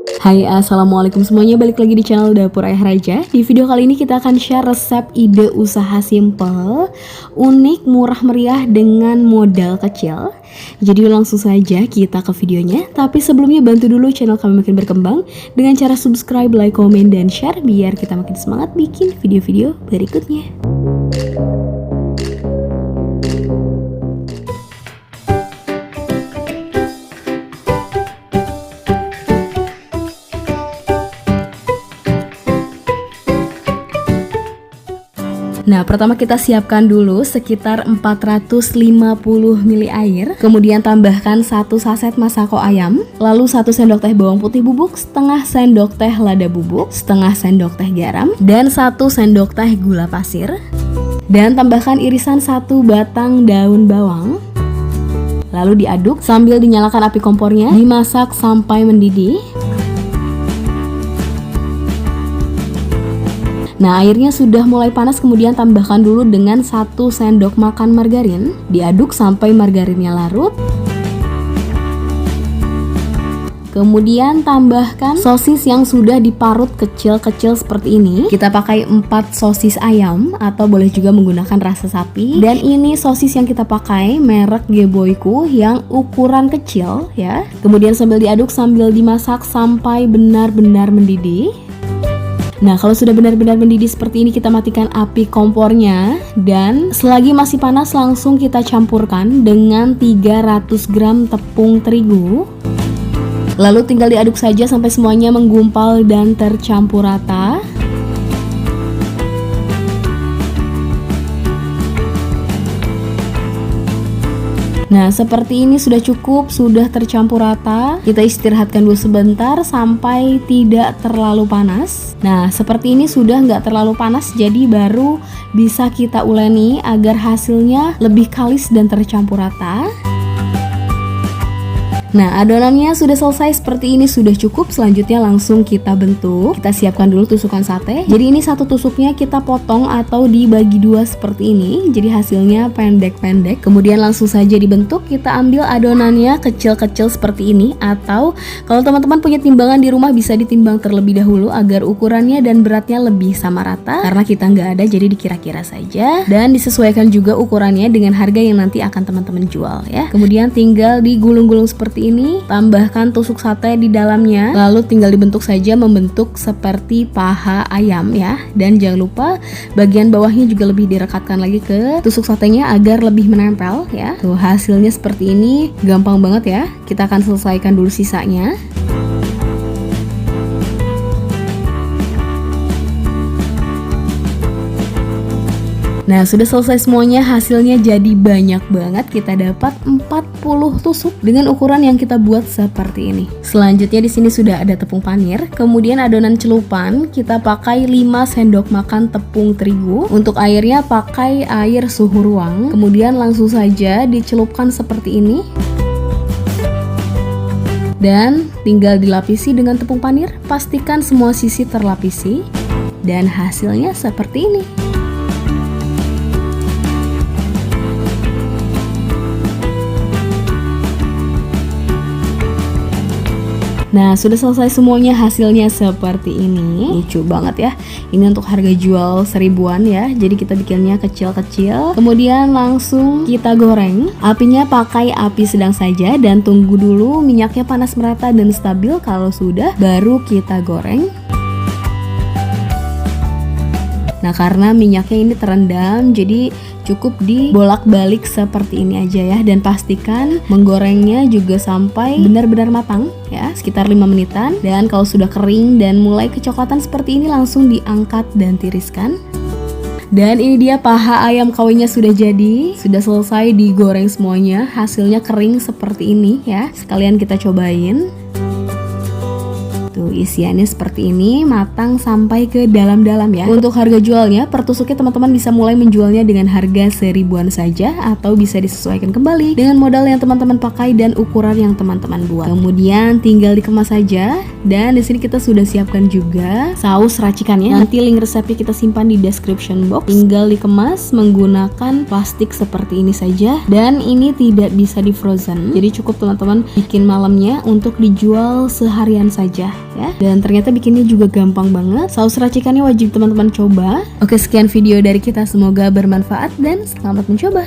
Hai, assalamualaikum semuanya, balik lagi di channel Dapur Ayah Raja. Di video kali ini kita akan share resep ide usaha simple, unik, murah meriah dengan modal kecil. Jadi langsung saja kita ke videonya. Tapi sebelumnya bantu dulu channel kami makin berkembang dengan cara subscribe, like, komen, dan share biar kita makin semangat bikin video-video berikutnya. Nah, pertama kita siapkan dulu sekitar 450 ml air, kemudian tambahkan 1 saset masako ayam, lalu 1 sendok teh bawang putih bubuk, setengah sendok teh lada bubuk, setengah sendok teh garam, dan 1 sendok teh gula pasir. Dan tambahkan irisan 1 batang daun bawang. Lalu diaduk sambil dinyalakan api kompornya, dimasak sampai mendidih. Nah, airnya sudah mulai panas, kemudian tambahkan dulu dengan 1 sendok makan margarin. Diaduk sampai margarinnya larut. Kemudian tambahkan sosis yang sudah diparut kecil-kecil seperti ini. Kita pakai 4 sosis ayam atau boleh juga menggunakan rasa sapi. Dan ini sosis yang kita pakai merek Geboyku yang ukuran kecil ya. Kemudian sambil diaduk sambil dimasak sampai benar-benar mendidih. Nah, kalau sudah benar-benar mendidih seperti ini, kita matikan api kompornya. Dan selagi masih panas, langsung kita campurkan dengan 300 gram tepung terigu. Lalu tinggal diaduk saja sampai semuanya menggumpal dan tercampur rata. Nah, seperti ini sudah cukup, sudah tercampur rata. Kita istirahatkan dulu sebentar sampai tidak terlalu panas. Nah, seperti ini sudah nggak terlalu panas, jadi baru bisa kita uleni agar hasilnya lebih kalis dan tercampur rata. Nah, adonannya sudah selesai seperti ini, sudah cukup. Selanjutnya langsung kita bentuk. Kita siapkan dulu tusukan sate. Jadi ini satu tusuknya kita potong atau dibagi 2 seperti ini. Jadi hasilnya pendek-pendek. Kemudian langsung saja dibentuk. Kita ambil adonannya kecil-kecil seperti ini. Atau kalau teman-teman punya timbangan di rumah, bisa ditimbang terlebih dahulu agar ukurannya dan beratnya lebih sama rata. Karena kita nggak ada, jadi dikira-kira saja. Dan disesuaikan juga ukurannya dengan harga yang nanti akan teman-teman jual ya. Kemudian tinggal digulung-gulung seperti ini, tambahkan tusuk sate di dalamnya, lalu tinggal dibentuk saja membentuk seperti paha ayam ya. Dan jangan lupa bagian bawahnya juga lebih direkatkan lagi ke tusuk satenya agar lebih menempel ya. Tuh, hasilnya seperti ini, gampang banget ya. Kita akan selesaikan dulu sisanya. Nah, sudah selesai semuanya, hasilnya jadi banyak banget. Kita dapat 40 tusuk dengan ukuran yang kita buat seperti ini. Selanjutnya di sini sudah ada tepung panir, kemudian adonan celupan kita pakai 5 sendok makan tepung terigu. Untuk airnya pakai air suhu ruang. Kemudian langsung saja dicelupkan seperti ini. Dan tinggal dilapisi dengan tepung panir, pastikan semua sisi terlapisi. Dan hasilnya seperti ini. Nah, sudah selesai semuanya, hasilnya seperti ini. Lucu banget ya. Ini untuk harga jual 1000-an ya. Jadi kita bikinnya kecil-kecil. Kemudian langsung kita goreng. Apinya pakai api sedang saja dan tunggu dulu minyaknya panas merata dan stabil. Kalau sudah, baru kita goreng. Nah, karena minyaknya ini terendam, jadi cukup dibolak-balik seperti ini aja ya. Dan pastikan menggorengnya juga sampai benar-benar matang ya, sekitar 5 menitan. Dan kalau sudah kering dan mulai kecoklatan seperti ini, langsung diangkat dan tiriskan. Dan ini dia paha ayam KW-nya sudah jadi, sudah selesai digoreng semuanya. Hasilnya kering seperti ini ya. Sekalian kita cobain. Tuh, isiannya seperti ini, matang sampai ke dalam-dalam ya. Untuk harga jualnya, per tusuknya teman-teman bisa mulai menjualnya dengan harga 1000-an saja, atau bisa disesuaikan kembali dengan modal yang teman-teman pakai dan ukuran yang teman-teman buat. Kemudian tinggal dikemas saja Dan di sini kita sudah siapkan juga saus racikannya. Nanti link resepnya kita simpan di description box. Tinggal dikemas menggunakan plastik seperti ini saja. Dan ini tidak bisa di frozen. Jadi cukup teman-teman bikin malamnya untuk dijual seharian saja ya. Dan ternyata bikinnya juga gampang banget. Saus racikannya wajib teman-teman coba. Oke, sekian video dari kita, semoga bermanfaat dan selamat mencoba.